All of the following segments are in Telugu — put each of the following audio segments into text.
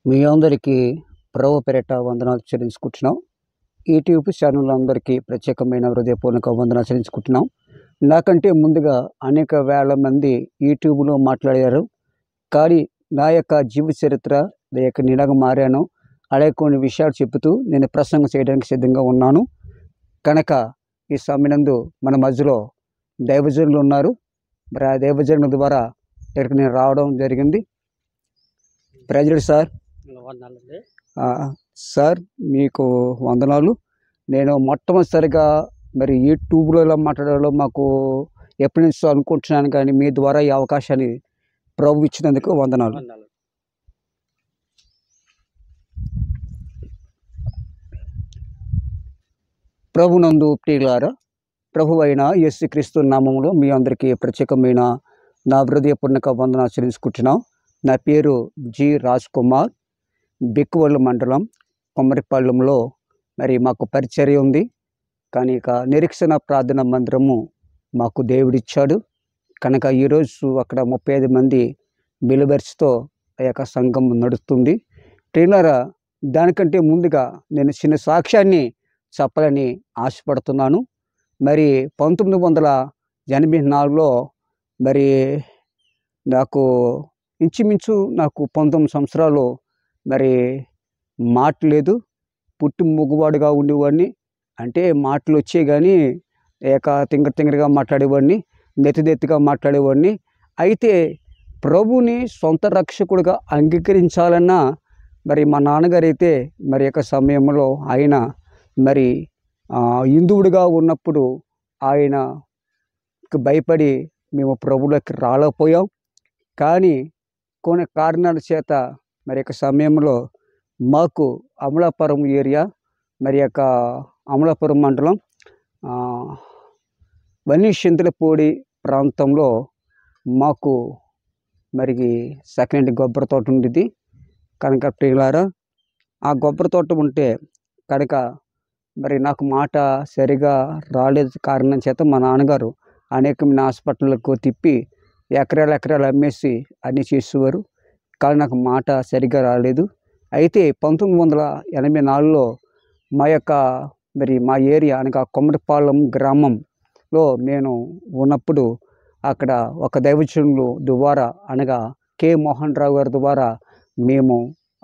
మీ అందరికీ ప్రభు పేరిట వందనాలు చెల్లించుకుంటున్నాం. యూట్యూబ్ ఛానల్ అందరికీ ప్రత్యేకమైన హృదయపూర్వక వందనాలు చెల్లించుకుంటున్నాం. నాకంటే ముందుగా అనేక వేల మంది యూట్యూబ్లో మాట్లాడారు. కానీ నా యొక్క జీవిత చరిత్ర నేనగా మారాను. అలాగే కొన్ని విషయాలు చెబుతూ నేను ప్రసంగం చేయడానికి సిద్ధంగా ఉన్నాను. కనుక ఈ సమయంలో మన మధ్యలో దైవజనులు ఉన్నారు. మరి ఆ దైవజనుల ద్వారా ఇక్కడికి నేను రావడం జరిగింది. ప్రజలు సార్, సార్ మీకు వందనాలు. నేను మొట్టమొదటిసారిగా మరి యూట్యూబ్లో ఇలా మాట్లాడాలో మాకు ఎప్పటి నుంచో అనుకుంటున్నాను, కానీ మీ ద్వారా ఈ అవకాశాన్ని ప్రభు ఇచ్చినందుకు వందనాలు. ప్రభునందు ప్రియులారా, ప్రభు అయిన యేసుక్రీస్తు నామములో మీ అందరికీ ప్రత్యేకమైన నా హృదయపూర్వక వందనాలు చెల్లించుకుంటున్నాం. నా పేరు జి రాజ్ కుమార్. బిక్కువల్లు మండలం కొమ్మరిపాలెంలో మరి మాకు పరిచర్య ఉంది. కానీ ఇక నిరీక్షణ ప్రార్థన మందిరము మాకు దేవుడిచ్చాడు. కనుక ఈరోజు అక్కడ 35 మంది బిలిబర్స్తో ఆ యొక్క సంఘం నడుస్తుంది. ప్రియులారా, దానికంటే ముందుగా నేను చిన్న సాక్ష్యాన్ని చెప్పాలని ఆశపడుతున్నాను. మరి 1984లో మరి నాకు ఇంచుమించు 19 సంవత్సరాలు మరి మాట లేదు. పుట్టి మగవాడుగా ఉండేవాడిని. అంటే మాటలు వచ్చే కానీ తింగరగా మాట్లాడేవాడిని, నెత్తిగా మాట్లాడేవాడిని. అయితే ప్రభుని సొంత రక్షకుడిగా అంగీకరించాలన్న మరి మా నాన్నగారు అయితే మరి యొక్క సమయంలో ఆయన మరి హిందువుడిగా ఉన్నప్పుడు ఆయనకు భయపడి మేము ప్రభువులోకి రాలేకపోయాం. కానీ కొన్ని కారణాల చేత మరి యొక్క సమయంలో మాకు అమలాపురం ఏరియా, మరి యొక్క అమలాపురం మండలం వనిషింతలపూడి ప్రాంతంలో మాకు మరి సెకండ్ కొబ్బరి తోట ఉండేది. కనుక ప్రియులారా, ఆ కొబ్బరి తోట ఉంటే కనుక మరి నాకు మాట సరిగా రాలేదు. కారణం చేత మా నాన్నగారు అనేకమైన హాస్పిటల్కు తిప్పి ఎకరాలు అమ్మేసి అన్నీ చేసేవారు. కానీ నాకు మాట సరిగ్గా రాలేదు. అయితే 1984లో మా యొక్క మరి మా ఏరియా అనగా కొమ్మరిపాలెం గ్రామంలో నేను ఉన్నప్పుడు అక్కడ ఒక దైవజనులు ద్వారా అనగా కె మోహన్ రావు గారి ద్వారా మేము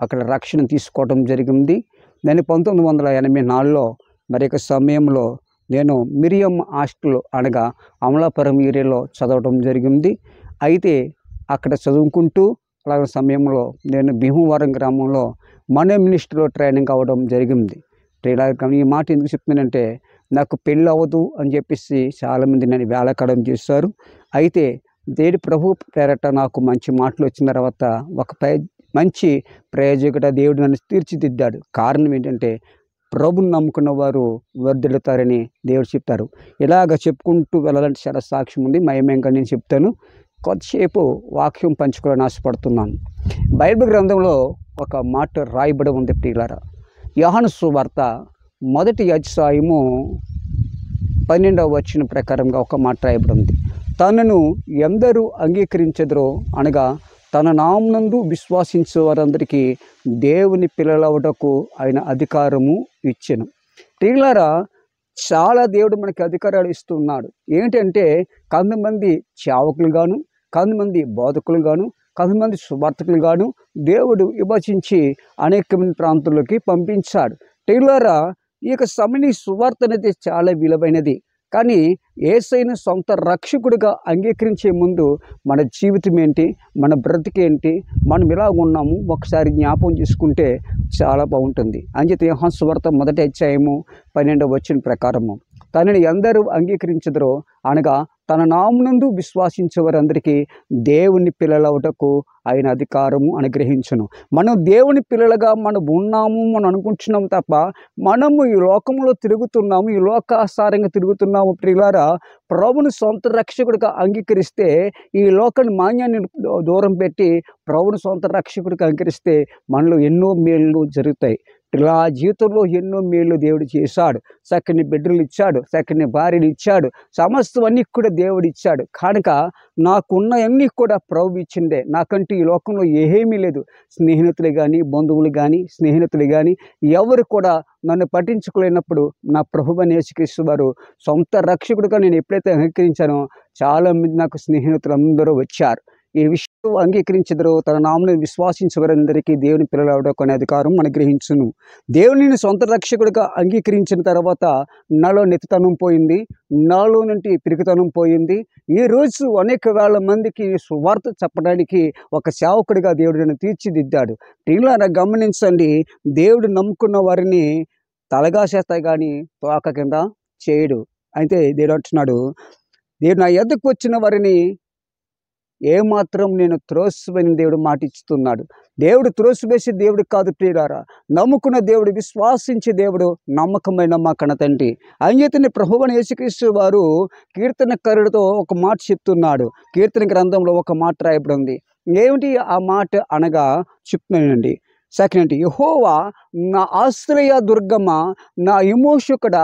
అక్కడ రక్షణ తీసుకోవడం జరిగింది. నేను 1984లో మరి యొక్క సమయంలో నేను మిరియం హాస్టల్ అనగా అమలాపురం ఏరియాలో చదవడం జరిగింది. అయితే అక్కడ చదువుకుంటూ అలాగే సమయంలో నేను భీమవరం గ్రామంలో మన మినిస్ట్రీలో ట్రైనింగ్ అవ్వడం జరిగింది. ఈ మాట ఎందుకు చెప్తున్నానంటే, నాకు పెళ్ళి అవ్వదు అని చెప్పేసి చాలామంది నన్ను వేళాకాలం చేశారు. అయితే దేవుడి ప్రభు పేరట నాకు మంచి మాటలు వచ్చిన తర్వాత ఒక మంచి ప్రయోజకుడ దేవుడు నన్ను తీర్చిదిద్దాడు. కారణం ఏంటంటే, ప్రభుని నమ్ముకున్న వారు వర్ధిల్లుతారని దేవుడు చెప్తారు. ఇలాగ చెప్పుకుంటూ వెళ్ళాలంటే చాలా సాక్ష్యం ఉంది. మయమేంగా నేను చెప్తాను. కొద్దిసేపు వాక్యం పంచుకోవాలని ఆశపడుతున్నాను. బైబిల్ గ్రంథంలో ఒక మాట రాయబడి ఉంది ప్రియులారా. యోహాను సువార్త 1వ అధ్యాయము 12వ వచనం ప్రకారంగా ఒక మాట రాయబడి ఉంది. తనను ఎందరూ అంగీకరించెదరో అనగా తన నామమునందు విశ్వాసించే వారందరికీ దేవుని పిల్లలవుటకు ఆయన అధికారము ఇచ్చెను. ప్రియులారా, చాలా దేవుడు మనకి అధికారాలు ఇస్తున్నాడు. ఏంటంటే, కొంతమంది సేవకులుగాను, కొంతమంది బోధకులుగాను, కొంతమంది సువార్తకులుగాను దేవుడు విభజించి అనేకమైన ప్రాంతాల్లోకి పంపించాడు. ప్రియులారా, ఈ యొక్క సమయ సువార్త అనేది చాలా విలువైనది. కానీ యేసయ్యను సొంత రక్షకుడిగా అంగీకరించే ముందు మన జీవితం ఏంటి, మన బ్రతికేంటి, మనం ఇలా ఉన్నాము ఒకసారి జ్ఞాపకం చేసుకుంటే చాలా బాగుంటుంది. అంచేత యోహాను సువార్త 1వ అధ్యాయము 12వ వచనం ప్రకారము తనని ఎందరూ అంగీకరించెదరో అనగా తన నామమునందు విశ్వాసించే వారందరికీ దేవుని పిల్లలవుటకు ఆయన అధికారము అనుగ్రహించును. మనం దేవుని పిల్లలుగా మనం ఉన్నాము మనం అనుకుంటున్నాము తప్ప మనము ఈ లోకంలో తిరుగుతున్నాము, ఈ లోకాసారంగా తిరుగుతున్నాము. ప్రియులారా, ప్రభుని సొంత రక్షకుడిగా అంగీకరిస్తే ఈ లోకాన్ని మాన్యాన్ని దూరం పెట్టి ప్రభుని సొంత రక్షకుడిగా అంగీకరిస్తే మనలో ఎన్నో మేళ్ళు జరుగుతాయి. ఇలా జీవితంలో ఎన్నో మేలు దేవుడు చేశాడు. చక్కని బిడ్డలు ఇచ్చాడు, చక్కని భార్యలు ఇచ్చాడు, సమస్తం అన్నీ కూడా దేవుడు ఇచ్చాడు. కనుక నాకున్నవన్నీ కూడా ప్రభు ఇచ్చిందే. నాకంటూ ఈ లోకంలో ఏమీ లేదు. స్నేహితులు కానీ, బంధువులు కానీ, స్నేహితులు కానీ ఎవరు కూడా నన్ను పట్టించుకోలేనప్పుడు నా ప్రభువైన యేసుక్రీస్తు వారు సొంత రక్షకుడిగా నేను ఎప్పుడైతే అంగీకరించానో చాలామంది నాకు స్నేహితులు అందరూ వచ్చారు. ఈ విషయం అంగీకరించెదరో తన నామమును విశ్వాసించే దేవుని పిల్లలు కొనే అధికారం అనుగ్రహించును. దేవుని సొంత రక్షకుడిగా అంగీకరించిన తర్వాత నాలో నెత్తితనం పోయింది, నాలో నుండి పిరికితనం పోయింది. ఈరోజు అనేక వేల మందికి సువార్త చెప్పడానికి ఒక సేవకుడిగా దేవుడు నన్ను తీర్చిదిద్దాడు. ప్రియులారా గమనించండి, దేవుడు నమ్ముకున్న వారిని తలగాసేస్తాయి కానీ తోక కింద చేయడు. అయితే దేవుడు అంటున్నాడు, దేవుడు నా ఎద్దకు వచ్చిన వారిని ఏమాత్రం నేను త్రోసివేయని దేవుడు మాట ఇస్తున్నాడు. దేవుడు త్రోసివేసే దేవుడు కాదు ప్రియులారా, నమ్ముకున్న దేవుడు, విశ్వాసించే దేవుడు, నమ్మకమైన మా కన్న తండ్రి. అంచేతనే ప్రభువైన యేసుక్రీస్తు వారు కీర్తనకారుడితో ఒక మాట చెప్తున్నాడు. కీర్తన గ్రంథంలో ఒక మాట రాయబడి ఉంది. ఏమిటి ఆ మాట అనగా చెప్తున్నానండి. సెకండ్, యెహోవా నా ఆశ్రయ దుర్గమ, నా విమోచకుడా,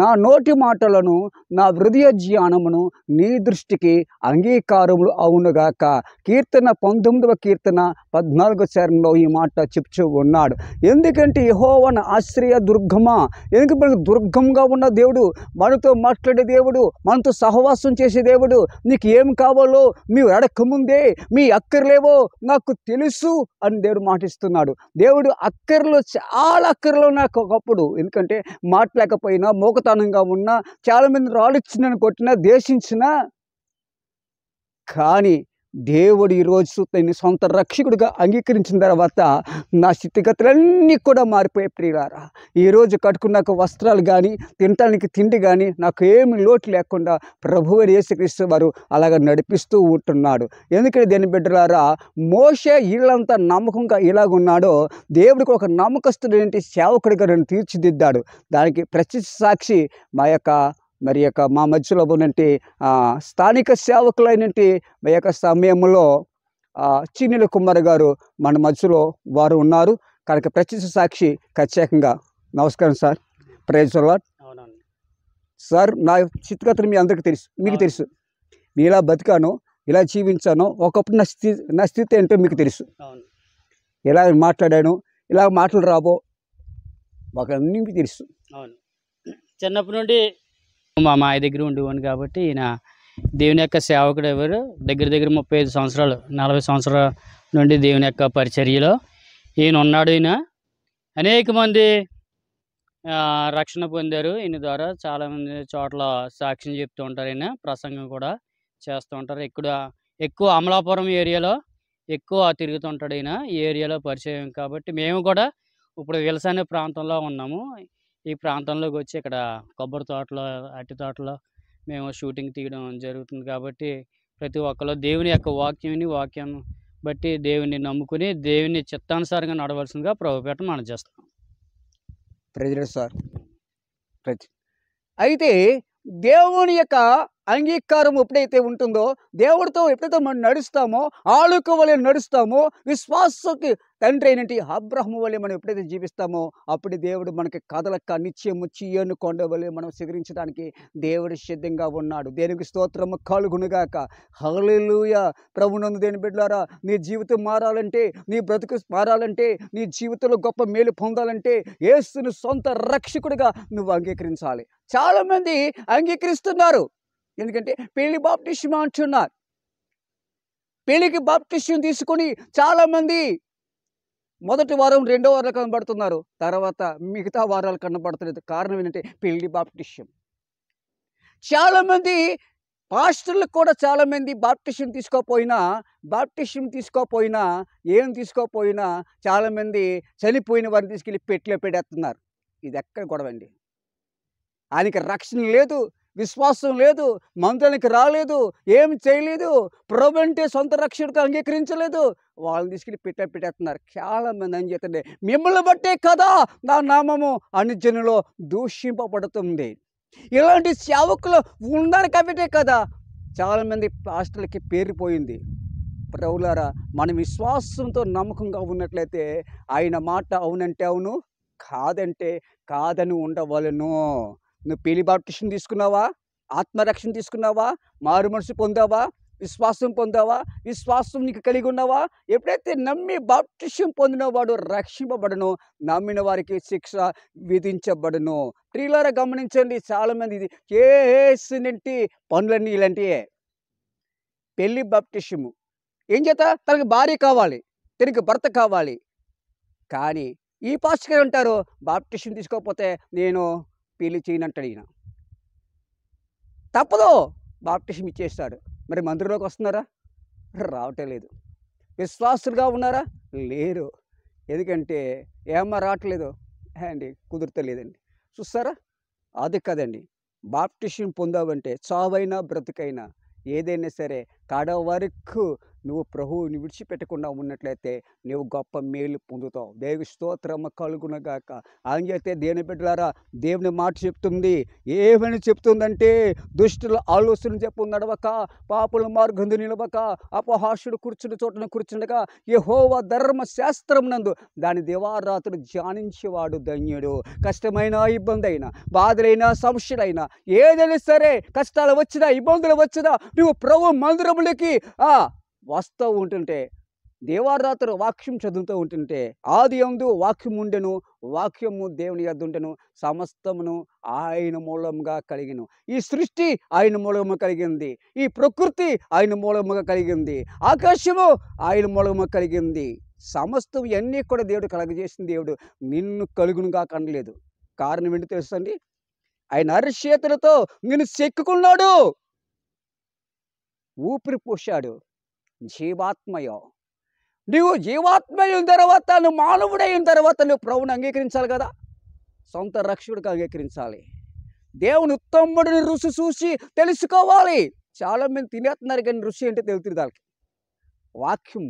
నా నోటి మాటలను, నా హృదయ ధ్యానమును నీ దృష్టికి అంగీకారములు అవునుగాక. కీర్తన 19వ కీర్తన 14వ చరణంలో ఈ మాట చెప్తూ ఉన్నాడు. ఎందుకంటే యెహోవా నా ఆశ్రయ దుర్గమ, ఎందుకంటే మనకు దుర్గంగా ఉన్న దేవుడు, మనతో మాట్లాడే దేవుడు, మనతో సహవాసం చేసే దేవుడు. నీకు ఏం కావాలో మీరు అడగకముందే మీ అక్కర్లేవో నాకు తెలుసు అని దేవుడు మాటిస్తున్నాడు. దేవుడు అక్కర్లో, చాలా అక్కర్లో నాకు ఒకప్పుడు, ఎందుకంటే మాట్లాడకపోయినా, మోకతనంగా ఉన్నా, చాలామంది రాళ్ళిచ్చినని కొట్టినా, దేశించినా, కానీ దేవుడు ఈరోజు తన సొంత రక్షకుడిగా అంగీకరించిన తర్వాత నా స్థితిగతులన్నీ కూడా మారిపోయే ప్రియులారా. ఈరోజు కట్టుకున్నాక వస్త్రాలు కానీ, తినటానికి తిండి కానీ నాకు ఏమి లోటు లేకుండా ప్రభువైన యేసుక్రీస్తు వారు అలాగ నడిపిస్తూ ఉంటున్నాడు. ఎందుకంటే దేని బిడ్డలారా, మోషే ఇళ్ళంతా నమ్మకంగా ఇలాగున్నాడో దేవుడికి ఒక నమ్మకస్తుడేంటి సేవకుడిగా నన్ను తీర్చిదిద్దాడు. దానికి ప్రత్యక్ష సాక్షి మా మధ్యలో ఉన్నట్టు స్థానిక సేవకులైనట్టు మా యొక్క సమయంలో చిన్నెల కుమార్ గారు మన మధ్యలో వారు ఉన్నారు. కనుక ప్రత్యక్ష సాక్షి ప్రత్యేకంగా నమస్కారం sir. Praise the lord. Sir, నా స్థితిగతులు మీ అందరికీ తెలుసు, మీకు తెలుసు. నేను ఇలా బతికాను, ఇలా జీవించాను. ఒకప్పుడు నా స్థితి ఏంటో మీకు తెలుసు. ఇలా మాట్లాడాను, ఇలా మాటలు రాబో అన్నీ మీకు తెలుసు. అవును, చిన్నప్పటి నుండి మా మాయ దగ్గర ఉండేవాడిని కాబట్టి ఈయన దేవుని యొక్క సేవకుడు ఎవరు దగ్గర 35 సంవత్సరాలు, 40 సంవత్సరాల నుండి దేవుని యొక్క పరిచర్యలో ఈయన ఉన్నాడు. ఈయన అనేక మంది రక్షణ పొందారు. ఈయన ద్వారా చాలామంది చోట్ల సాక్ష్యం చెప్తూ ఉంటారు. ఈయన ప్రసంగం కూడా చేస్తూ ఉంటారు. ఎక్కువ అమలాపురం ఏరియాలో ఎక్కువ తిరుగుతుంటాడు. ఈయన ఈ ఏరియాలో పరిచయం కాబట్టి మేము కూడా ఇప్పుడు విల్స అనే ప్రాంతంలో ఉన్నాము. ఈ ప్రాంతంలోకి వచ్చి ఇక్కడ కొబ్బరి తోటలో, అరటి తోటలో మేము షూటింగ్ తీయడం జరుగుతుంది. కాబట్టి ప్రతి ఒక్కరు దేవుని యొక్క వాక్యం బట్టి దేవుని నమ్ముకుని దేవుని చిత్తానుసారంగా నడవలసిందిగా ప్రభుపేట మనం చేస్తాం. President sir. అయితే దేవుని యొక్క అంగీకారం ఎప్పుడైతే ఉంటుందో, దేవుడితో ఎప్పుడైతే మనం నడుస్తామో, ఆలుక వలె నడుస్తామో, విశ్వాసకి తండ్రి అయినటి అబ్రహాము వలె మనం ఎప్పుడైతే జీవిస్తామో, అప్పుడు దేవుడు మనకి కదలక నిత్యము చీయోను కొండ వలె మనం స్వీకరించడానికి దేవుడు సిద్ధంగా ఉన్నాడు. దేవునికి స్తోత్రము కలుగునుగాక. హల్లెలూయా. ప్రభునందు దేని బిడ్డలారా, నీ జీవితం మారాలంటే, నీ బ్రతుకు మారాలంటే, నీ జీవితంలో గొప్ప మేలు పొందాలంటే యేసును సొంత రక్షకుడిగా నువ్వు అంగీకరించాలి. చాలామంది అంగీకరిస్తున్నారు, ఎందుకంటే పెళ్లి బాప్టిస్మం అంటున్నారు. పెళ్లికి బాప్టిస్మం తీసుకొని చాలామంది మొదటి వారం, రెండో వారాలు కనబడుతున్నారు, తర్వాత మిగతా వారాలు కనబడతలేదు. కారణం ఏంటంటే పెళ్లి బాప్టిస్మం. చాలామంది పాస్టర్లు కూడా చాలామంది బాప్టిస్మం తీసుకోపోయినా ఏం తీసుకోపోయినా చాలామంది చనిపోయిన వారిని తీసుకెళ్ళి పెట్టిలో పెట్టేస్తున్నారు. ఇది ఎక్కడ గొడవండి? ఆయనకి రక్షణ లేదు, విశ్వాసం లేదు, మందిరానికి రాలేదు, ఏం చేయలేదు, ప్రభు అంటే సొంత రక్షకుడిగా అంగీకరించలేదు, వాళ్ళని తీసుకెళ్ళి పెట్టేస్తున్నారు. చాలామంది అని చెప్తుండే, మిమ్మల్ని బట్టే కదా నా నామము అన్యజనులలో దూషింపబడుతుంది. ఇలాంటి సేవకులు ఉన్నారు కాబట్టే కదా చాలామంది పాస్టర్లకి పేరుపోయింది. ప్రభులారా, మనం విశ్వాసంతో నమ్మకంగా ఉన్నట్లయితే ఆయన మాట అవునంటే అవును, కాదంటే కాదని ఉండవలను. నువ్వు పెళ్లి బాప్టిసం తీసుకున్నావా? ఆత్మరక్షణ తీసుకున్నావా? మారు మనసు పొందావా? విశ్వాసం పొందావా? విశ్వాసం నీకు కలిగి ఉన్నావా? ఎప్పుడైతే నమ్మి బాప్టిసం పొందిన వాడు రక్షింపబడును, నమ్మిన వారికి శిక్ష విధించబడును. ప్రియులారా గమనించండి, చాలామంది ఇది చేసినట్టి పనులన్నీ ఇలాంటివే. పెళ్లి బాప్టిసము ఏం చేత? తనకి భార్య కావాలి, తనకి భర్త కావాలి. కానీ ఈ పాస్టర్ గారు అంటారు, బాప్టిసం తీసుకోకపోతే నేను పెళ్లి చేయనంటాడు ఈయన. తప్పదు, బాప్టిసం ఇచ్చేస్తాడు. మరి మందిరంలోకి వస్తున్నారా? రావటం లేదు. విశ్వాసులుగా ఉన్నారా? లేరు. ఎందుకంటే ఏమో రావట్లేదు అండి, కుదురుతలేదండి. చూస్తారా? అది కదండి, బాప్టిసం పొందావంటే చావైనా బ్రతుకైనా ఏదైనా సరే కడ వరకు నువ్వు ప్రభువుని విడిచిపెట్టకుండా ఉన్నట్లయితే నువ్వు గొప్ప మేలు పొందుతావు. దేవుని స్తోత్రము కలుగునగాక. అయితే దేవుని బిడ్డలారా, దేవుని మాట చెప్తుంది. ఏమని చెప్తుందంటే, దుష్టుల ఆలోచన చెప్పు నడవక, పాపుల మార్గందు నిలవక, అపహాసుడు కూర్చుని చోటను కూర్చుండగా యెహోవా ధర్మశాస్త్రం నందు దాని దివారాత్రులు ధ్యానించేవాడు ధన్యుడు. కష్టమైన ఇబ్బంది అయినా, బాధలైనా, సమస్యలైనా, ఏదైనా సరే కష్టాలు వచ్చినా ఇబ్బందులు వచ్చినా నువ్వు ప్రభు మందిరములకి వస్తూ ఉంటుంటే, దేవారాత్రులు వాక్యం చదువుతూ ఉంటుంటే, ఆది యందు వాక్యం ఉండెను, వాక్యము దేవుని యొద్ద ఉండెను, సమస్తమును ఆయన మూలముగా కలిగిను. ఈ సృష్టి ఆయన మూలముగా కలిగింది, ఈ ప్రకృతి ఆయన మూలముగా కలిగింది, ఆకాశము ఆయన మూలముగా కలిగింది. సమస్తం ఇవన్నీ కూడా దేవుడు కలగజేసిన దేవుడు నిన్ను కలుగునుగా కనలేదు. కారణం ఏంటి తెలుసండి? ఆయన అరిచేతులతో నిన్ను చెక్కుకున్నాడు, ఊపిరి పోశాడు. జీవాత్మయో, నువ్వు జీవాత్మ అయిన తర్వాత, నువ్వు మానవుడైన తర్వాత నువ్వు ప్రభువుని అంగీకరించాలి కదా, సొంత రక్షకుడికి అంగీకరించాలి. దేవుని ఉత్తముడిని రుచి చూసి తెలుసుకోవాలి. చాలామంది తినేస్తున్నారు కానీ రుచి ఏంటో తెలుస్తుంది వాళ్ళకి. వాక్యం,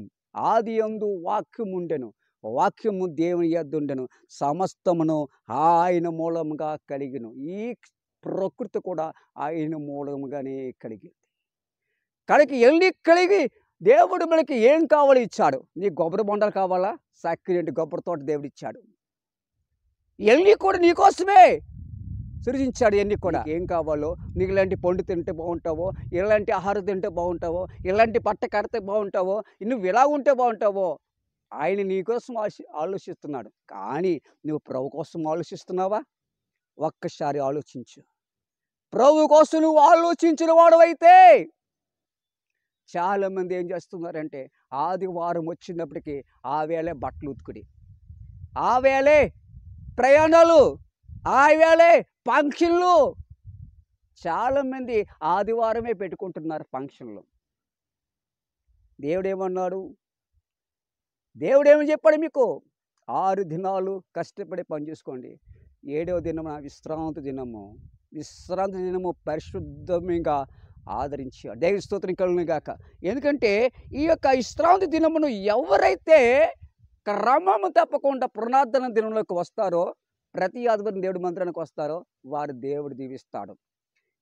ఆది యందు వాక్యం ఉండెను, వాక్యము దేవుని యొద్ద ఉండెను, సమస్తమును ఆయన మూలముగా కలిగిను. ఈ ప్రకృతి కూడా ఆయన మూలముగానే కలిగింది. కడికి ఎల్లి కలిగి దేవుడు మనకి ఏం కావాలో ఇచ్చాడు. నీ కొబ్బరి బొండాలు కావాలా? సక్కిరెంటి కొబ్బరి తోట దేవుడు ఇచ్చాడు. ఎల్లి కూడా నీకోసమే సృజించాడు. ఎన్ని కూడా ఏం కావాలో, నీకు ఇలాంటి పండు తింటే బాగుంటావో, ఇలాంటి ఆహారం తింటే బాగుంటావో, ఇలాంటి బట్ట కడితే బాగుంటావో, నువ్వు ఇలా ఉంటే బాగుంటావో, ఆయన నీకోసం ఆలోచిస్తున్నాడు. కానీ నువ్వు ప్రభు కోసం ఆలోచిస్తున్నావా? ఒక్కసారి ఆలోచించు. ప్రభు కోసం నువ్వు ఆలోచించిన వాడవైతే, చాలామంది ఏం చేస్తున్నారంటే ఆదివారం వచ్చినప్పటికీ ఆ వేళే బట్టలు ఉతుకుడి, ఆ వేళే ప్రయాణాలు, ఆ వేళే ఫంక్షన్లు. చాలామంది ఆదివారమే పెట్టుకుంటున్నారు ఫంక్షన్లు. దేవుడేమన్నాడు? దేవుడేమని చెప్పాడు మీకు? 6 దినాలు కష్టపడి పని చేసుకోండి, 7వ దినము విశ్రాంతి దినము. విశ్రాంతి దినము పరిశుద్ధంగా ఆదరించాడు. దేవుని స్తోత్రం కలుగును గాక. ఎందుకంటే ఈ యొక్క విశ్రాంతి దినమును ఎవరైతే క్రమము తప్పకుండా పునరుద్ధరణ దినంలోకి వస్తారో, ప్రతి ఆదివారం దేవుడి మందిరానికి వస్తారో, వారు దేవుడు దీవిస్తాడు.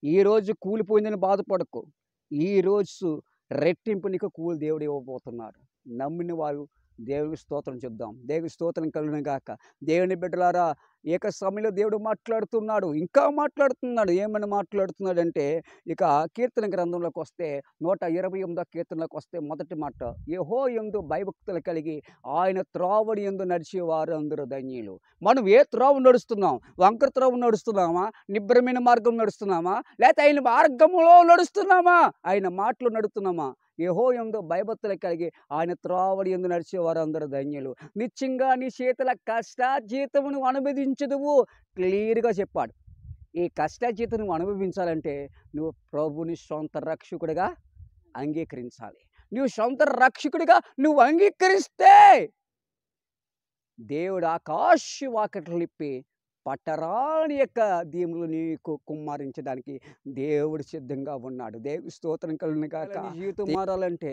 ఈరోజు కూలిపోయిందని బాధపడకు, ఈరోజు రెట్టింపు నీకు కూలి దేవుడు ఇవ్వబోతున్నాడు. నమ్మిన వారు దేవునికి స్తోత్రం చెప్దాం. దేవుని స్తోత్రం కలుగును గాక. దేవుని బిడ్డలారా, ఏక సమయంలో దేవుడు మాట్లాడుతున్నాడు, ఇంకా మాట్లాడుతున్నాడు. ఏమని మాట్లాడుతున్నాడంటే, ఇక కీర్తన గ్రంథంలోకి వస్తే 128వ కీర్తనలోకి వస్తే మొదటి మాట, యెహోవాయందు భయభక్తులు కలిగి ఆయన త్రోవడి యందు నడిచేవారు అందరూ ధన్యులు. మనం ఏ త్రోవ నడుస్తున్నాం? వంకర త్రోవ నడుస్తున్నామా? నిబ్రమైన మార్గం నడుస్తున్నామా? లేకపోతే ఆయన మార్గంలో నడుస్తున్నామా? ఆయన మాటలు నడుస్తున్నామా? యెహోవాయందు భయభక్తులు కలిగి ఆయన త్రోవడి యందు నడిచేవారు అందరూ ధన్యులు. నిత్యంగా నీ చేతుల కష్టాజీతమును అనుభవించదువు. క్లియర్గా చెప్పాడు. ఈ కష్టాజీతం నువ్వు అనుభవించాలంటే నువ్వు ప్రభుని సొంత రక్షకుడిగా అంగీకరించాలి. నువ్వు సొంత రక్షకుడిగా నువ్వు అంగీకరిస్తే దేవుడు ఆకాశ వాకిట్లు ఇప్పి పట్టరాని యొక్క దీములు నీకు కుమ్మరించడానికి దేవుడు సిద్ధంగా ఉన్నాడు. దేవుని స్తోత్రం కలుగును గాక. జీవితం మారాలంటే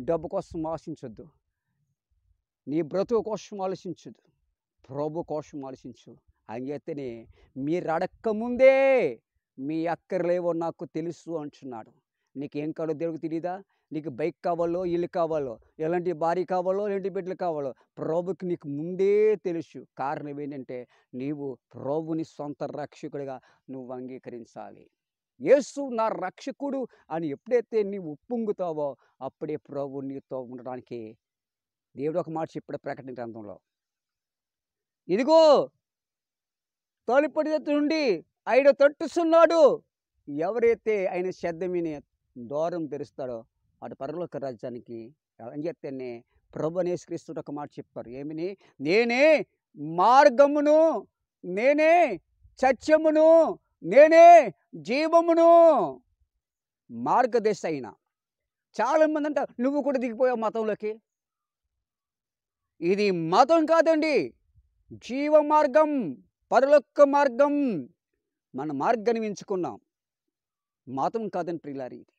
డబ్బు కోసం ఆశించొద్దు, నీ బ్రతుకు కోసం ఆలోచించదు, ప్రభు కోసం ఆలోచించు. అయితేనే మీరు అడక్కముందే మీ అక్కర్లేవో నాకు తెలుసు అంటున్నాడు. నీకేం కావాలో దేవుడికి తెలియదా? నీకు బైక్ కావాలో, ఇల్లు కావాలో, ఎలాంటి భార్య కావాలో, ఎలాంటి బిడ్డలు కావాలో ప్రభుకి నీకు ముందే తెలుసు. కారణం ఏంటంటే నీవు ప్రభుని సొంత రక్షకుడిగా నువ్వు అంగీకరించాలి. యేసు నా రక్షకుడు అని ఎప్పుడైతే నీవు ఉప్పొంగుతావో అప్పుడే ప్రభు నీతో ఉండడానికి దేవుడు ఒక మాట చెప్పాడు ప్రకటన గ్రంథంలో. ఇదిగో తలుపడి నుండి ఆయన తట్టుస్తున్నాడు. ఎవరైతే ఆయన శబ్దం విని ద్వారం తెరుస్తాడో అటు పరలోక రాజ్యానికి అని చెప్తేనే ప్రభు అనే యేసుక్రీస్తు ఒక మాట చెప్పారు. ఏమని? నేనే మార్గమును, నేనే సత్యమును, నేనే జీవమును. మార్గదర్శి అయిన చాలామంది అంటారు నువ్వు కూడా దిగిపోయావు మతంలోకి. ఇది మతం కాదండి, జీవ మార్గం, పరలోక మార్గం. మన మార్గాన్ని ఎంచుకున్నాం, మతం కాదని ప్రియులారి. ఇది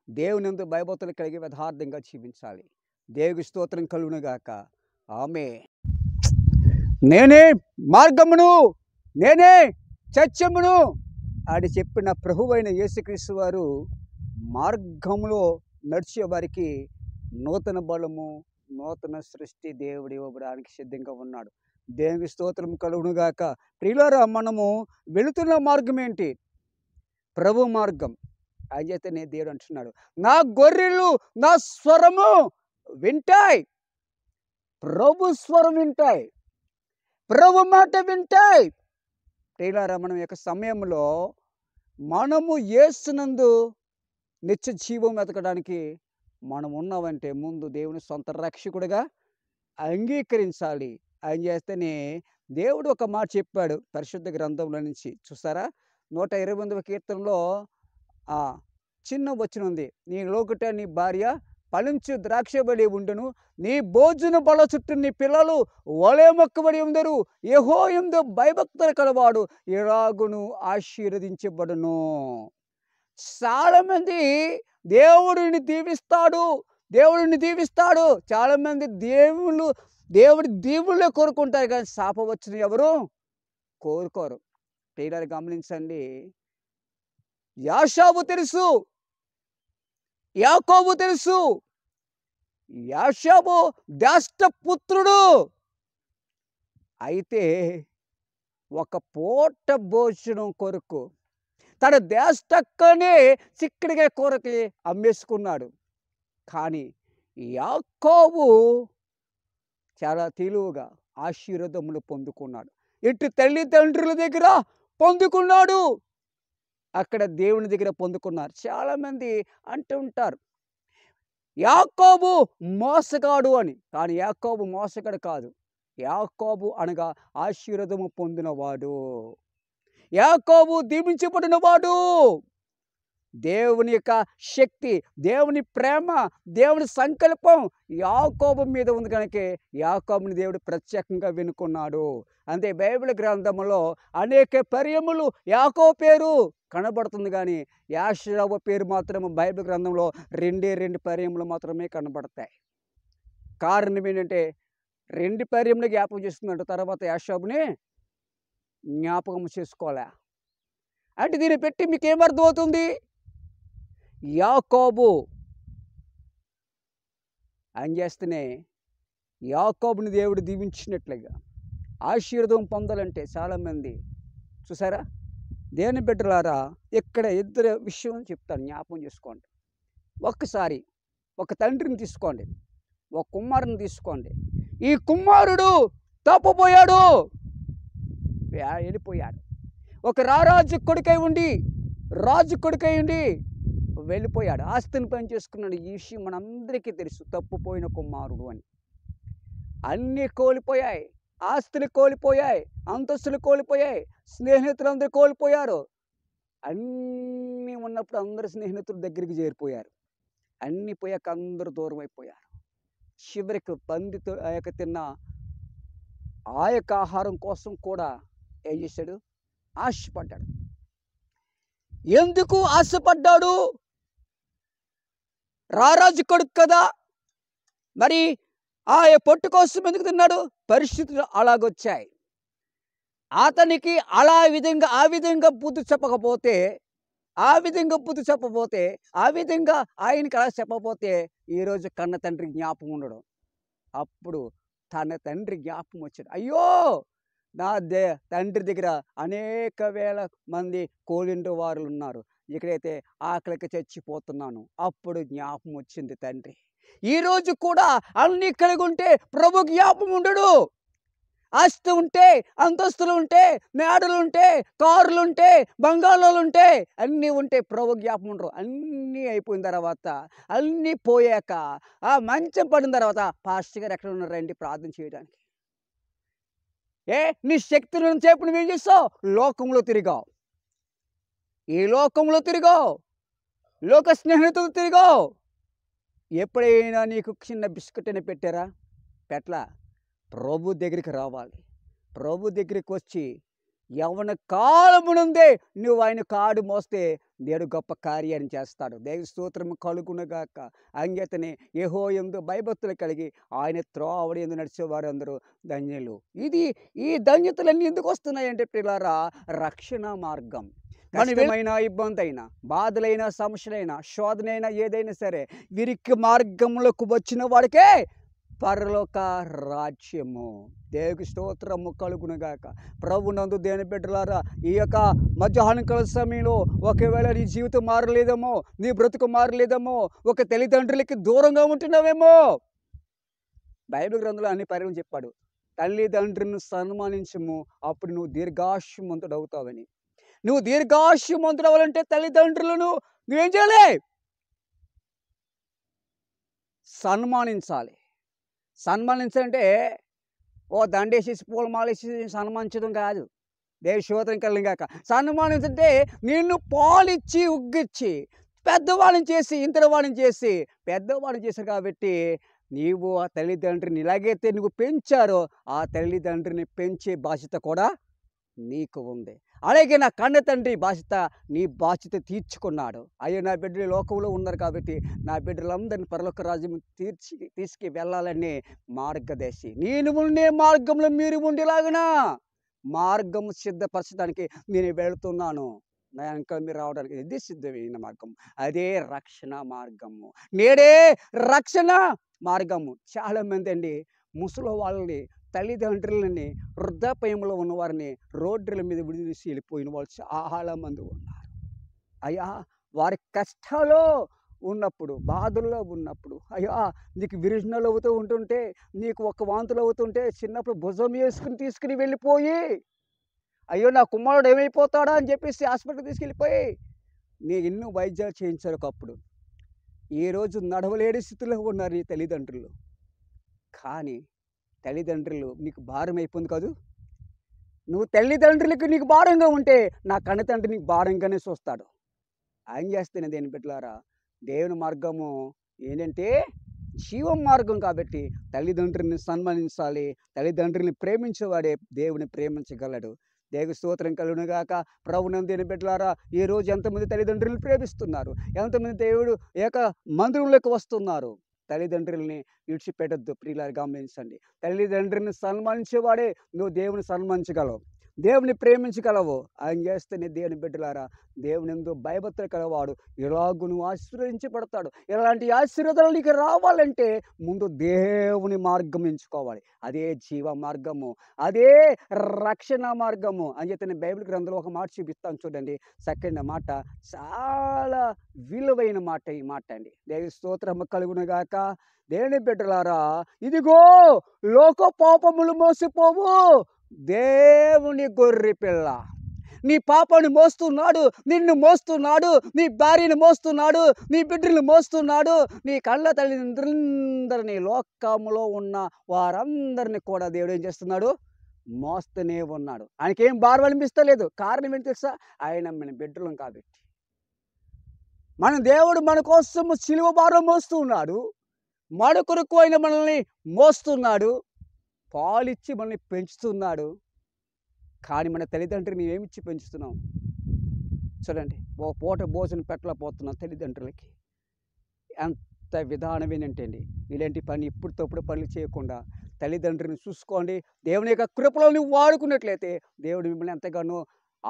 దేవుని యందు భయభక్తులు కలిగి యథార్థంగా జీవించాలి. దేవుని స్తోత్రం కలుగునుగాక. ఆమేన్. నేనే మార్గమును, నేనే సత్యమును అని చెప్పిన ప్రభువైన యేసుక్రీస్తు వారు మార్గంలో నడిచే వారికి నూతన బలము, నూతన సృష్టి దేవుడు ఇవ్వడానికి సిద్ధంగా ఉన్నాడు. దేవుని స్తోత్రం కలుగునుగాక. ప్రియులారా, మనము వెళుతున్న మార్గం ఏంటి? ప్రభు మార్గం. అయితేనే దేవుడు అంటున్నాడు, నా గొర్రెలు నా స్వరము వింటాయి. ప్రభు స్వరం వింటాయి, ప్రభు మాట వింటాయి. ప్రియులారా, మనం యొక్క సమయంలో మనము యేసునందు నిత్య జీవం వెతకడానికి మనం ఉన్నామంటే ముందు దేవుని సొంత రక్షకుడిగా అంగీకరించాలి. ఆయన చేస్తేనే దేవుడు ఒక మాట చెప్పాడు పరిశుద్ధ గ్రంథంలో నుంచి. చూసారా, 128వ కీర్తనలో చిన్న వచనం ఉంది. నీ లోకట నీ భార్య ఫలించు ద్రాక్షబడి ఉండును, నీ భోజన బల చుట్టూ నీ పిల్లలు ఒలే మొక్కబడి ఉందరు. యెహోవా యందు భయభక్తులు కలవాడు ఎలాగును ఆశీర్వదించబడును. చాలామంది దేవుడిని దీవిస్తాడు, దేవుడిని దీవిస్తాడు. చాలామంది దేవుడి దీవులే కోరుకుంటారు, కానీ శాపవచ్చును ఎవరు కోరుకోరు. ప్రియులారా, గమనించండి. యాషాబు తెలుసు, యాకోబు తెలుసు. యాషాబు దాష్టపుత్రుడు. అయితే ఒక పూట భోజనం కొరకు తన దేశక్కనే చిక్కడిగా కొరకి అమ్మేసుకున్నాడు. కానీ యాకోబు చాలా తెలివిగా ఆశీర్వాదములు పొందుకున్నాడు. ఇటు తల్లిదండ్రుల దగ్గర పొందుకున్నాడు, అక్కడ దేవుని దగ్గర పొందుకున్నారు. చాలామంది అంటూ ఉంటారు యాకోబు మోసగాడు అని. కానీ యాకోబు మోసగాడు కాదు. యాకోబు అనగా ఆశీర్వాదము పొందినవాడు, యాకోబు దీవించబడినవాడు. దేవుని యొక్క శక్తి, దేవుని ప్రేమ, దేవుని సంకల్పం యాకోబు మీద ఉంది కనుక యాకోబుని దేవుడు ప్రత్యేకంగా వెనుకున్నాడు. అంతే బైబిల్ గ్రంథంలో అనేక పర్యములు యాకోబు పేరు కనబడుతుంది, కానీ యాషాబు పేరు మాత్రం బైబిల్ గ్రంథంలో 2 పర్యములు మాత్రమే కనబడతాయి. కారణం ఏంటంటే 2 పర్యములు జ్ఞాపకం చేస్తున్నాడు, తర్వాత యాషాబుని జ్ఞాపకం చేసుకోలే. అంటే దీన్ని పెట్టి మీకు ఏమర్థమవుతుంది? యాకోబు అని చేస్తేనే యాకోబుని దేవుడు దీవించినట్లుగా ఆశీర్వాదం పొందాలంటే చాలామంది చూసారా. దేవుని బిడ్డలారా, ఇక్కడ 2 విషయం చెప్తాను, జ్ఞాపకం చేసుకోండి. ఒక్కసారి ఒక తండ్రిని తీసుకోండి, ఒక కుమారుని తీసుకోండి. ఈ కుమారుడు తప్పిపోయాడు, వెళ్ళిపోయాడు. ఒక రారాజు కొడుకై ఉండి, రాజు కొడుకై ఉండి వెళ్ళిపోయాడు, ఆస్తిని పని చేసుకున్నాడు. ఈ విషయం మనందరికీ తెలుసు, తప్పిపోయిన కుమారుడు అని. అన్నీ కోల్పోయాయి, ఆస్తులు కోల్పోయాయి, అంతస్తులు కోల్పోయాయి, స్నేహితులందరూ కోల్పోయారు. అన్నీ ఉన్నప్పుడు అందరు స్నేహితుల దగ్గరికి చేరిపోయారు. అన్నీ పోయాక అందరూ దూరం అయిపోయారు. చివరికి పందితో ఆ యొక్క తిన్న ఆ యొక్క ఆహారం కోసం కూడా ఏం చేశాడు? ఆశపడ్డాడు. ఎందుకు ఆశపడ్డాడు? రారాజు కొడుకు కదా, మరి ఆ పొట్టు కోసం ఎందుకు తిన్నాడు? పరిస్థితులు అలాగొచ్చాయి. అతనికి ఆ విధంగా బుద్ధి చెప్పకపోతే ఆ విధంగా బుద్ధి చెప్పపోతే, ఆ విధంగా ఆయనకి అలా చెప్పపోతే ఈరోజు కన్న తండ్రి జ్ఞాపకం ఉండడం. అప్పుడు తన తండ్రి జ్ఞాపకం వచ్చాడు. అయ్యో! నా తండ్రి దగ్గర అనేక వేల మంది కోలిండు వారులున్నారు. ఇక్కడైతే ఆకలికి చచ్చిపోతున్నాను. అప్పుడు జ్ఞాపకం వచ్చింది తండ్రి. ఈరోజు కూడా అన్నీ కలిగుంటే ప్రభు జ్ఞాపకం ఉండడు. ఆస్తి ఉంటే, అంతస్తులు ఉంటే, మేడలుంటే, కారులుంటే, బంగాళాలుంటే, అన్నీ ఉంటే ప్రభు జ్ఞాపకం ఉండరు. అన్నీ అయిపోయిన తర్వాత, అన్నీ పోయాక, ఆ మంచం పడిన తర్వాత పాస్టర్ గారు ఎక్కడ ఉన్నారు రండి ప్రార్థన చేయడానికి. నీ శక్తులను చేపు నువ్వేం చేస్తావు? లోకంలో తిరిగావు. ఈ లోకంలో తిరిగావు. లోక స్నేహితులు తిరిగావు. ఎప్పుడైనా నీకు చిన్న బిస్కెట్ అని పెట్టారా? పెట్ల. ప్రభు దగ్గరికి రావాలి. ప్రభు దగ్గరికి వచ్చి యవ్వన కాలమునుందే నువ్వు ఆయన కాడు మోస్తే దేవుడు గొప్ప కార్యాన్ని చేస్తాడు. దేవుని స్తోత్రము కలుగునగాక. అంగతనే యెహోవాయందు భయభక్తులు కలిగి ఆయన త్రోవడి యందు నడిచేవారు అందరూ ధన్యులు. ఈ ధన్యతలన్నీ ఎందుకు వస్తున్నాయంటే ప్రియులారా, రక్షణ మార్గం. కష్టమైన ఇబ్బంది అయినా, బాధలైనా, సమస్యలైనా, శోధనైనా ఏదైనా సరే వీరికి మార్గంలోకి వచ్చిన వాడికే పరలోక రాజ్యము. దేవునికి స్తోత్రము కలుగునుగాక. ప్రభునందు దేని బిడ్డలారా, ఈ యొక్క మధ్యాహ్నం కాల సమయంలో ఒకవేళ నీ జీవితం మారలేదేమో, నీ బ్రతుకు మారలేదేమో, ఒక తల్లిదండ్రులకి దూరంగా ఉంటున్నావేమో. బైబిల్ గ్రంథంలో అన్ని పర్యాలు చెప్పాడు. తల్లిదండ్రులను సన్మానించము, అప్పుడు నువ్వు దీర్ఘాయుష్మంతుడు అవుతావని. నువ్వు దీర్ఘాయుష్మంతుడు అవ్వాలంటే తల్లిదండ్రులను నువ్వేం చేయాలి? సన్మానించాలి. సన్మానించాలంటే ఓ దండేసేసి పూలమాలేసి సన్మానించడం కాదు. దేవుని స్తోత్రం కలుగుగాక. సన్మానించంటే నిన్ను పాలిచ్చి ఉగ్గిచ్చి పెద్దవాళ్ళని చేసి ఇంతవాళ్ళని చేసి పెద్దవాళ్ళని చేశారు కాబట్టి నీవు ఆ తల్లిదండ్రిని ఎలాగైతే నువ్వు పెంచారో ఆ తల్లిదండ్రిని పెంచే బాధ్యత కూడా నీకు ఉంది. అలాగే నా కన్న తండ్రి బాధ్యత నీ బాధ్యత తీర్చుకున్నాడు. అయ్యో నా బిడ్డలు లోకంలో ఉన్నారు కాబట్టి నా బిడ్డలందరినీ పరలోక రాజ్యం తీసుకు వెళ్ళాలనే మార్గదర్శి. నేను ఉండే మార్గంలో మీరు ఉండేలాగునా మార్గం సిద్ధపరచడానికి నేను వెళుతున్నాను. నా వెనక మీరు రావడానికి ఇది సిద్ధమైన మార్గం. అదే రక్షణ మార్గము. నేడే రక్షణ మార్గము. చాలామంది అండి ముసలి వాళ్ళని, తల్లిదండ్రులని, వృద్ధాప్యంలో ఉన్నవారిని రోడ్ల మీద విడిచి వెళ్ళిపోయిన వాళ్ళు చాలామంది ఉన్నారు. అయ్యా వారి కష్టాల్లో ఉన్నప్పుడు, బాధల్లో ఉన్నప్పుడు, అయ్యా నీకు విరేచనాలు అవుతూ ఉంటుంటే, నీకు ఒక వాంతులు అవుతుంటే చిన్నప్పుడు భుజం వేసుకుని తీసుకుని వెళ్ళిపోయి, అయ్యో నా కుమారుడు ఏమైపోతాడా అని చెప్పేసి హాస్పిటల్ తీసుకెళ్ళిపోయి నీ ఎన్నో వైద్యాలు చేయించారు. ఒకప్పుడు ఈరోజు నడవలేని స్థితిలో ఉన్నారు ఈ తల్లిదండ్రులు. కానీ తల్లిదండ్రులు నీకు భారం అయిపోయింది కాదు. నువ్వు తల్లిదండ్రులకు నీకు భారంగా ఉంటే నా కన్నతండ్రి నీకు భారంగానే చూస్తాడు. ఆయన చేస్తేనే దేని బిడ్డలారా, దేవుని మార్గము ఏంటంటే జీవం మార్గం కాబట్టి తల్లిదండ్రుల్ని సన్మానించాలి. తల్లిదండ్రుల్ని ప్రేమించేవాడే దేవుని ప్రేమించగలడు. దేవుని స్తోత్రం కలుగునుగాక. ప్రభునందు దేని బిడ్డలారా, ఈరోజు ఎంతమంది తల్లిదండ్రులను ప్రేమిస్తున్నారు, ఎంతమంది దేవుడు ఏక మందిరంలోకి వస్తున్నారు. తల్లిదండ్రుల్ని విడిచిపెట్టద్దు ప్రియులారా, గమనించండి. తల్లిదండ్రుల్ని సన్మానించేవాడే నువ్వు దేవుని సన్మానించగలవు, దేవుని ప్రేమించగలవు. ఆయన చేస్తేనే దేవుని బిడ్డలారా, దేవుని యందు భయభక్తులు కలవాడు ఇలాగు నువ్వు ఆశీర్వదించబడతాడు. ఇలాంటి ఆశీర్వాదాలు నీకు రావాలంటే ముందు దేవుని మార్గం ఎంచుకోవాలి. అదే జీవ మార్గము, అదే రక్షణ మార్గము అని చెప్పి నేను బైబిల్ గ్రంథంలో ఒక మాట చూపిస్తాను చూడండి. సెకండ్ మాట చాలా విలువైన మాట. ఈ మాట అండి. దేవుని స్తోత్రము కలుగునుగాక. దేవుని బిడ్డలారా, ఇదిగో లోక పాపములు మోసిపోవు దేవుని గొర్రె పిల్ల నీ పాపాన్ని మోస్తున్నాడు, నిన్ను మోస్తున్నాడు, నీ భార్యను మోస్తున్నాడు, నీ బిడ్డలను మోస్తున్నాడు, నీ కళ్ళ తల్లిదండ్రులందరినీ, లోకములో ఉన్న వారందరినీ కూడా దేవుడు ఏం చేస్తున్నాడు? మోస్తూనే ఉన్నాడు. ఆయనకేం భారం అనిపిస్తలేదు. కారణం ఏంటి తెలుసా? ఆయన మన బిడ్డలం కాబట్టి. మన దేవుడు మన కోసం సిలువ భారం మోస్తున్నాడు, మన కొరకు ఆయన మనల్ని మోస్తున్నాడు, పాలిచ్చి మనల్ని పెంచుతున్నాడు. కానీ మన తల్లిదండ్రులని ఏమిచ్చి పెంచుతున్నాం చూడండి. ఓ పూట భోజనం పెట్టలేకపోతున్నాం తల్లిదండ్రులకి. ఎంత విధానం ఏంటండి. ఇలాంటి పని ఇప్పుడుతప్పుడు పనులు చేయకుండా తల్లిదండ్రులను చూసుకోండి. దేవుని యొక్క కృపలో నువ్వు వాడుకున్నట్లయితే దేవుడు మిమ్మల్ని ఎంతగానో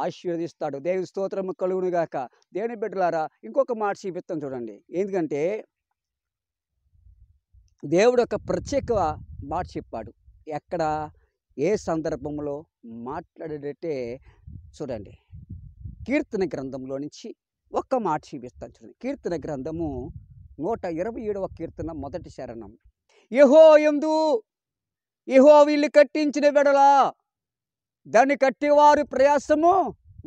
ఆశీర్వదిస్తాడు. దేవుని స్తోత్రము కలుగును గాక. దేవుని బిడ్డలారా, ఇంకొక మాట చూపిస్తాను చూడండి. ఎందుకంటే దేవుడు ఒక ప్రత్యేక మాట చెప్పాడు. ఎక్కడ, ఏ సందర్భంలో మాట్లాడేటట్టే చూడండి. కీర్తన గ్రంథంలో నుంచి ఒక్క మాట చూపిస్తాను చూడండి. కీర్తన గ్రంథము 127వ కీర్తన మొదటి శరణం. యెహోవా ఇల్లు కట్టించిన వెడలా దాన్ని కట్టేవారు ప్రయాసము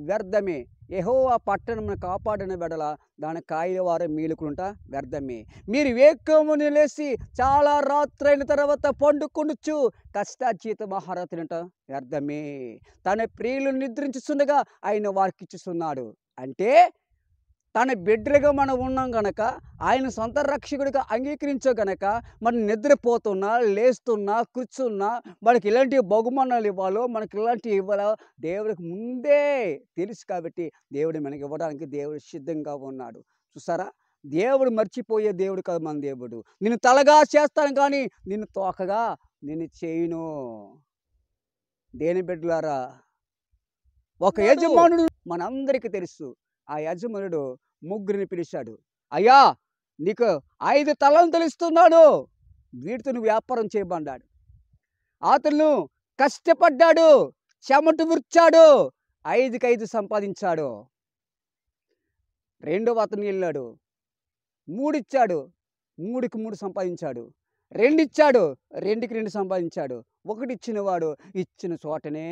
వ్యర్థమే. యెహోవా పట్టణమును కాపాడిన వెడల దాని కాయవారు మేలుకుంట వ్యర్థమే. మీరు వేకువమున లేచి చాలా రాత్రైన తర్వాత పండుకొనుచు కష్టార్జిత ఆహారం తినట వ్యర్థమే. తన ప్రియులు నిద్రించుచుండగా ఆయన వారికి ఇచ్చుచున్నాడు. అంటే తన బిడ్డలుగా మనం ఉన్నాం గనక, ఆయన సొంత రక్షకుడిగా అంగీకరించో గనక, మనం నిద్రపోతున్నా, లేస్తున్నా, కూర్చున్నా, మనకి ఇలాంటి బహుమానాలు ఇవ్వాలో, మనకి ఇలాంటివి ఇవ్వాలో దేవుడికి ముందే తెలుసు. కాబట్టి దేవుడు మనకి ఇవ్వడానికి దేవుడు సిద్ధంగా ఉన్నాడు. చూసారా, దేవుడు మర్చిపోయే దేవుడు కాదు మన దేవుడు. నిన్ను తలగా చేస్తాను కానీ నిన్ను తోకగా నిన్ను చేయను. దేని బిడ్డలారా, ఒక యజమానుడు మనందరికీ తెలుసు. ఆ యజమానుడు ముగ్గురిని పిలిచాడు. అయ్యా, నీకు 5 తలాంతులు ఇస్తున్నాడు, వీటితో నువ్వు వ్యాపారం చేయమన్నాడు. అతను కష్టపడ్డాడు, చెమట ముర్చాడు, 5కి 5 సంపాదించాడు. రెండవ అతను వెళ్ళాడు, 3 ఇచ్చాడు, 3కి 3 సంపాదించాడు. 2 ఇచ్చాడు, 2కి 2 సంపాదించాడు. 1 ఇచ్చినవాడు ఇచ్చిన చోటనే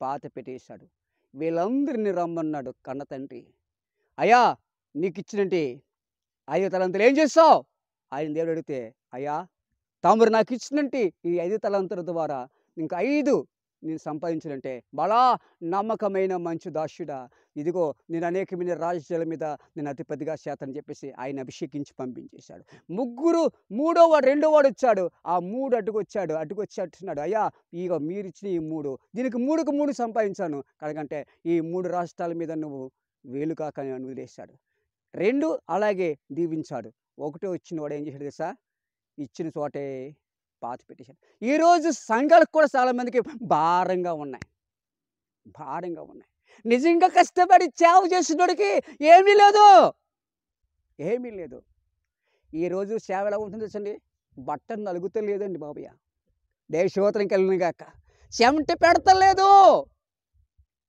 పాత పెట్టేశాడు. వీళ్ళందరినీ రమ్మన్నాడు కన్న తండ్రి. అయ్యా, నీకు ఇచ్చినంటే 5 తలాంతులు ఏం చేస్తావు? ఆయన దేవుడు అడిగితే, అయ్యా, తమరు నాకు ఇచ్చినంటే ఈ 5 తలాంతుల ద్వారా ఇంకా 5 నేను సంపాదించాలంటే, బలా నమ్మకమైన మంచి దాసుడా, ఇదిగో నేను అనేకమైన రాజ్యాల మీద నేను అధిపతిగా చేతని చెప్పేసి ఆయన అభిషేకించి పంపించేశాడు. రెండోవాడు వచ్చాడు. ఆ 3 అడ్డుకొచ్చి అంటున్నాడు, అయ్యా, ఇగో మీరు ఇచ్చిన ఈ 3, దీనికి 3కి 3 సంపాదించాను కనుకంటే ఈ 3 రాష్ట్రాల మీద నువ్వు వేలు కాక అని వదిలేశాడు. 2 అలాగే దీవించాడు. 1 వచ్చిన వాడు ఏం చేశాడు తెలుసా? ఇచ్చిన చోటే పాతి పెట్టేశాడు. ఈరోజు సంఘాలకు కూడా చాలామందికి భారంగా ఉన్నాయి. నిజంగా కష్టపడి సేవ చేసినోడికి ఏమీ లేదు. ఈరోజు సేవ ఎలా ఉంటుంది తెలుసండి? బట్టను నలుగుతూ లేదండి బాబయ్య. దేశోత్తరం కలిగిన గాక. చెమట పెడతలేదు.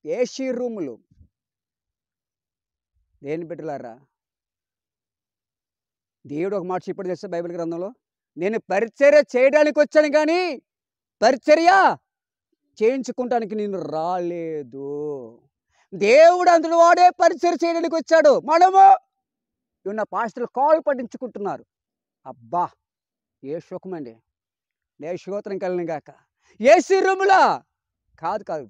ఏసీ రూములు. దేని బిడ్డలారా, దేవుడు ఒక మాట చెప్పాడు తెలుసా బైబిల్ గ్రంథంలో? నేను పరిచర్య చేయడానికి వచ్చాను కానీ పరిచర్య చేయించుకుంటానికి నేను రాలేదు. దేవుడు అందులో వాడే పరిచర్య చేయడానికి వచ్చాడు. మనము ఉన్న పాస్టర్లు కాలు పట్టించుకుంటున్నారు. అబ్బా, ఏ సుఖమండి. దేశోత్తరం కలిగిన గాక. ఏసీ రూములా కాదు.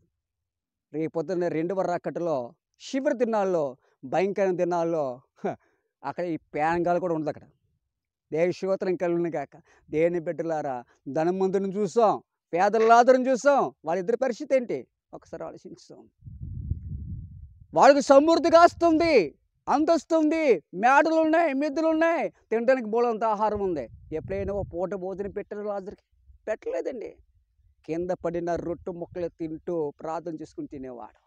రేపొద్దున్న 2వ రాకటలో శిబిర దినాల్లో, భయంకర దినాల్లో అక్కడ ఈ ప్యాన్గాలు కూడా ఉండదు. అక్కడ దేశోత్తరం కలిగిన గాక. దేని బిడ్డలారా, ధనవంతుని చూసాం, పేదలాదరం చూసాం. వాళ్ళిద్దరి పరిస్థితి ఏంటి ఒకసారి ఆలోచించాం. వాళ్ళకి సమృద్ధిగా వస్తుంది, అంతస్తుంది, మేడలు ఉన్నాయి, మిద్దెలు ఉన్నాయి, తినడానికి బోలంత ఆహారం ఉంది. ఎప్పుడైనా ఒక పూట భోజనం పెట్టారు లాజర్కి? పెట్టలేదండి. కింద పడిన రొట్టె ముక్కలు తింటూ ప్రార్థన చేసుకుని తినేవాడు.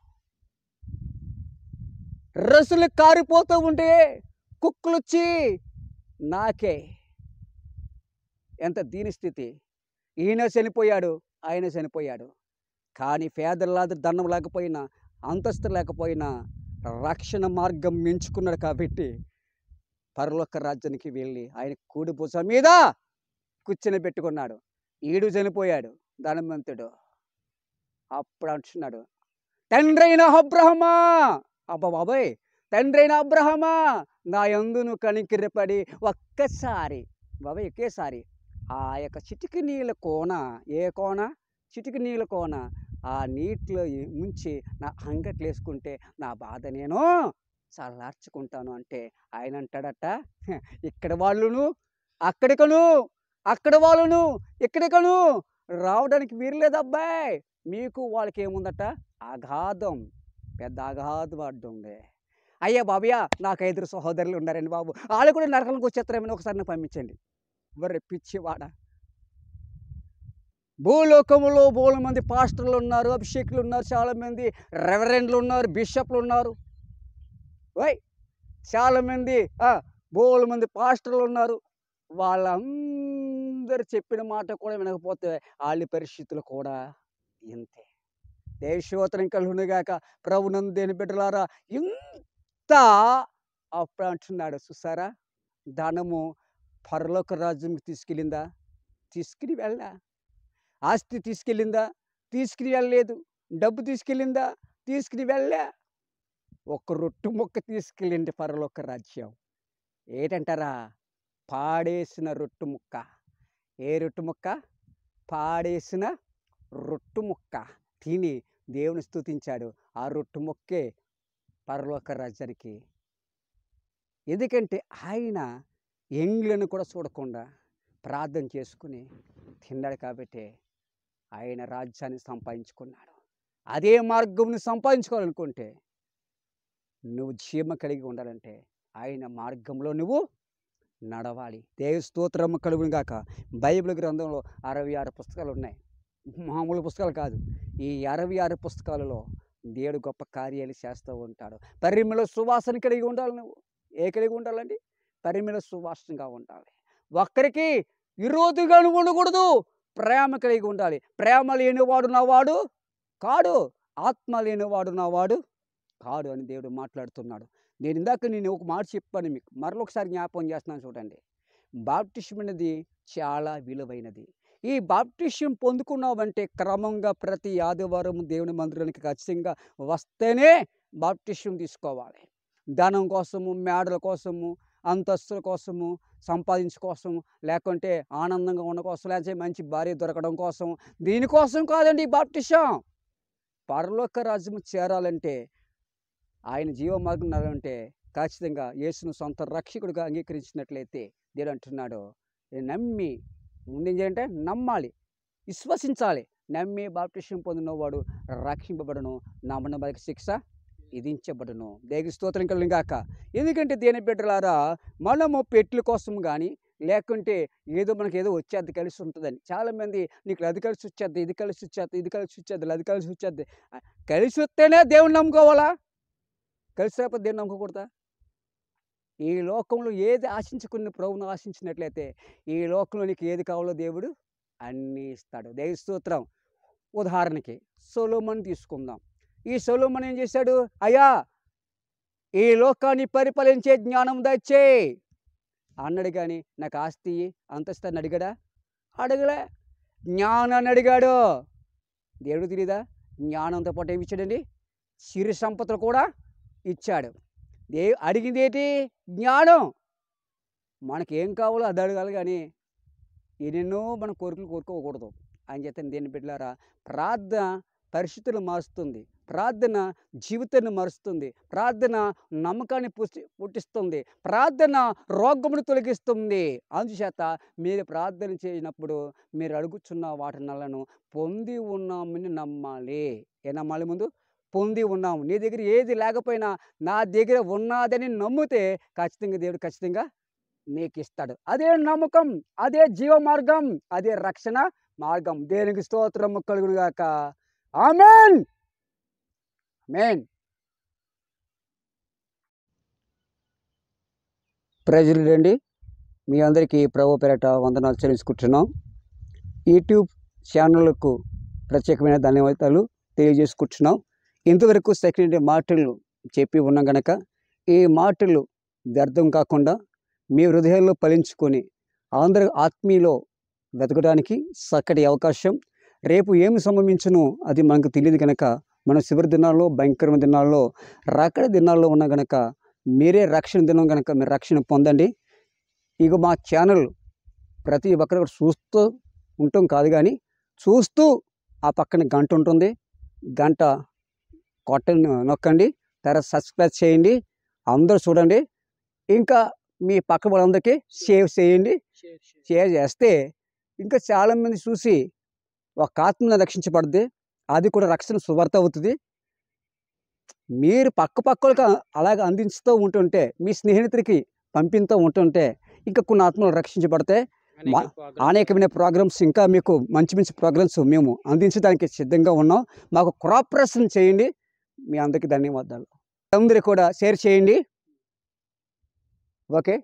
రసులు కారిపోతూ ఉంటే కుక్కలు వచ్చి నాకే. ఎంత దీని స్థితి. ఈయన చనిపోయాడు, ఆయన చనిపోయాడు. కానీ పేదలాది దండం లేకపోయినా, అంతస్తు లేకపోయినా రక్షణ మార్గం ఎంచుకున్నాడు. కాబట్టి పరలోక రాజ్యానికి వెళ్ళి ఆయన కూడి భుజం మీద కూర్చొని పెట్టుకున్నాడు. ఈడు చనిపోయాడు ధనవంతుడు. అప్పుడు అంటున్నాడు, తండ్రైన అబ్రహమా, బాబాయ్, తండ్రైన అబ్రహమా, నా యందును కనికిరపడి ఒక్కసారి బాబాయ్ ఒకేసారి ఆ యొక్క చిటికి నీళ్ళ కోన, ఏ కోన? చిటికి నీళ్ళ కోన, ఆ నీటిలో ముంచి నా అంగట్లు వేసుకుంటే నా బాధ నేను చల్లార్చుకుంటాను. అంటే ఆయన అంటాడట, ఇక్కడ వాళ్ళును అక్కడికను, అక్కడ వాళ్ళను ఇక్కడికను రావడానికి వీరలేదు అబ్బాయి. మీకు వాళ్ళకి ఏముందట? అగాధం, పెద్ద అగాధం అడ్డుంది. అయ్యా బాబయ్య, నాకు 5 సహోదరులు ఉన్నారండి బాబు, వాళ్ళు కూడా నరకానికి వచ్చేస్తారేమని ఒకసారి నాకు పంపించండి. పిచ్చివాడ, భూలోకములో బోల మంది పాస్టర్లు ఉన్నారు, అభిషేకులు ఉన్నారు, చాలామంది రెవరెండ్లు ఉన్నారు, బిషప్లు ఉన్నారు, ఓయ్ చాలామంది బోల మంది పాస్టర్లు ఉన్నారు. వాళ్ళందరూ చెప్పిన మాట కూడా వినకపోతే వాళ్ళ పరిస్థితులు కూడా ఇంతే. దేశోత్తరం కలుగునుగాక. ప్రభునందు దేని బిడ్డలారా, ఇంత అప్పుడు అంటున్నాడు చూసారా, ధనము పరలోక రాజ్యంకి తీసుకెళ్ళిందా? తీసుకుని వెళ్ళా. ఆస్తి తీసుకెళ్ళిందా? తీసుకుని వెళ్ళలేదు. డబ్బు తీసుకెళ్ళిందా? తీసుకుని వెళ్ళా. ఒక రొట్టు ముక్క తీసుకెళ్ళింది పరలోక రాజ్యం. ఏంటంటారా? పాడేసిన రొట్టు ముక్క. ఏ రొట్టు ముక్క? పాడేసిన రొట్టు ముక్క తిని దేవుని స్తుతించాడు. ఆ రొట్టు ముక్కే పరలోక రాజ్యానికి. ఎందుకంటే ఆయన ఎంగులను కూడా చూడకుండా ప్రార్థన చేసుకుని తిన్నాడు కాబట్టి ఆయన రాజ్యాన్ని సంపాదించుకున్నాడు. అదే మార్గంని సంపాదించుకోవాలనుకుంటే, నువ్వు జీవం కలిగి ఉండాలంటే ఆయన మార్గంలో నువ్వు నడవాలి. దేవ స్తోత్రము కలుగును గాక. బైబిల్ గ్రంథంలో 66 పుస్తకాలు ఉన్నాయి. మామూలు పుస్తకాలు కాదు. ఈ 66 పుస్తకాలలో దేవుడు గొప్ప కార్యాలు చేస్తూ ఉంటాడు. పరిమళ సువాసన కలిగి ఉండాలి. నువ్వు కలిగి ఉండాలండి? పరిమళ సువాసనగా ఉండాలి. ఒక్కరికి విరోధిగా నువ్వు ఉండకూడదు. ప్రేమ కలిగి ఉండాలి. ప్రేమ లేనివాడు నావాడు కాడు, ఆత్మ లేనివాడు నావాడు కాడు అని దేవుడు మాట్లాడుతున్నాడు. నేను ఒక మాట చెప్పాను మీకు, మరొకసారి జ్ఞాపకం చేస్తున్నాను చూడండి. బాప్టిజం అనేది చాలా విలువైనది. ఈ బాప్టిజం పొందుకున్నావంటే క్రమంగా ప్రతి ఆదివారం దేవుని మందిరానికి ఖచ్చితంగా వస్తేనే బాప్టిజం తీసుకోవాలి. ధనం కోసము, మేడల కోసము, అంతస్తుల కోసము, సంపాదించుకోసం, లేకుంటే ఆనందంగా ఉన్న కోసం, లేకపోతే మంచి భార్య దొరకడం కోసం, దీనికోసం కాదండి ఈ బాప్టిజం. పరలోక రాజ్యం చేరాలంటే, ఆయన జీవ మార్గం నడాలంటే ఖచ్చితంగా యేసును సొంత రక్షకుడిగా అంగీకరించినట్లయితే దేవుడు అంటున్నాడు, నమ్మి ముందేం చేయాలంటే నమ్మాలి, విశ్వసించాలి. నమ్మి బాప్టిజం పొందినవాడు రక్షింపబడును, నమ్మని వారికి శిక్ష విధించబడును. దేవుని స్తోత్రం కలుగును గాక. ఎందుకంటే దేని బిడ్డలారా, మనము పెట్ల కోసం కానీ, లేకుంటే ఏదో మనకి ఏదో వచ్చేది కలిసి ఉంటుందని. చాలామంది నీకు అది కలిసి వచ్చేది, ఇది కలిసి వచ్చేది, ఇది కలిసి వచ్చేది, అది కలిసి వచ్చేది. కలిసి వస్తేనే దేవుని నమ్ముకోవాలా? కలిసి రాకపోతే దేవుని నమ్ముకోకూడదా? ఈ లోకంలో ఏది ఆశించుకుని ప్రభువును ఆశించినట్లయితే ఈ లోకంలో నీకు ఏది కావాలో దేవుడు అన్నీ ఇస్తాడు. దేవుని స్తోత్రం. ఉదాహరణకి సొలొమోను తీసుకుందాం. ఈ సొలొమోను ఏం చేశాడు? అయ్యా, ఈ లోకాన్ని పరిపాలించే జ్ఞానం దయచేయి అన్నాడు. కానీ నాకు ఆస్తి అంతస్తు అని అడిగాడా? అడగలే. జ్ఞానాన్ని అడిగాడు. దేవుడు తెలియదా? జ్ఞానంతో పాటు ఏమి ఇచ్చాడండి? సిరి సంపదలు కూడా ఇచ్చాడు. అడిగింది ఏంటి? జ్ఞానం. మనకేం కావాలో అది అడగాలి, కానీ ఎన్నెన్నో మన కోరికలు కోరుకోకూడదు. అని చెప్పని దేని బిడ్డలారా, ప్రార్థన పరిస్థితులు మారుస్తుంది. ప్రార్థన జీవితాన్ని మారుస్తుంది. ప్రార్థన నమ్మకాన్ని పుట్టిస్తుంది. ప్రార్థన రోగమును తొలగిస్తుంది. అందుచేత మీరు ప్రార్థన చేయనప్పుడు మీరు అడుగుచున్న వాటినలను పొంది ఉన్నామని నమ్మాలి. ఏ నమ్మాలి? ముందు పొంది ఉన్నాము. నీ దగ్గర ఏది లేకపోయినా నా దగ్గర ఉన్నదని నమ్మితే ఖచ్చితంగా దేవుడు ఖచ్చితంగా నీకు ఇస్తాడు. అదే నమ్మకం, అదే జీవ మార్గం, అదే రక్షణ మార్గం. దేవునికి స్తోత్రం కలుగును గాక. ఆమేన్, ఆమేన్. ప్రజలండి, మీ అందరికీ ప్రభు పేరట వందనాలు చెల్లించుకుంటున్నాం. యూట్యూబ్ ఛానళ్లకు ప్రత్యేకమైన ధన్యవాదాలు తెలియజేసుకుంటున్నాం. ఇంతవరకు సెకండ్ మాటలు చెప్పి ఉన్నాం గనక ఈ మాటలు వ్యర్థం కాకుండా మీ హృదయాల్లో ఫలించుకొని అందరూ ఆత్మీయలో వెతకడానికి చక్కటి అవకాశం. రేపు ఏమి సంభవించునో అది మనకు తెలియదు కనుక మనం చివరి దినాల్లో, భయంకరమైన దినాల్లో, రాకడ దినాల్లో ఉన్న గనక మీరే రక్షణ దినం కనుక మీరు రక్షణ పొందండి. ఇక మా ఛానల్ ప్రతి ఒక్కరు చూస్తూ ఉంటాం కాదు, కానీ చూస్తూ ఆ పక్కన గంట ఉంటుంది, గంట కొట్టని నొక్కండి, తర్వాత సబ్స్క్రైబ్ చేయండి, అందరూ చూడండి. ఇంకా మీ పక్క వాళ్ళందరికీ షేర్ చేయండి. షేర్ చేస్తే ఇంకా చాలామంది చూసి ఒక ఆత్మను రక్షించబడుద్ది. అది కూడా రక్షణ సువార్త అవుతుంది. మీరు పక్కలకు అలాగ అందించుతూ ఉంటుంటే, మీ స్నేహితుడికి పంపిస్తూ ఉంటుంటే ఇంకా కొన్ని ఆత్మలు రక్షించబడతాయి. అనేకమైన ప్రోగ్రామ్స్ ఇంకా మీకు మంచి మంచి ప్రోగ్రామ్స్ మేము అందించడానికి సిద్ధంగా ఉన్నాం. మాకు కోఆపరేషన్ చేయండి. మీ అందరికీ ధన్యవాదాలు. అందరూ కూడా షేర్ చేయండి. ఓకే.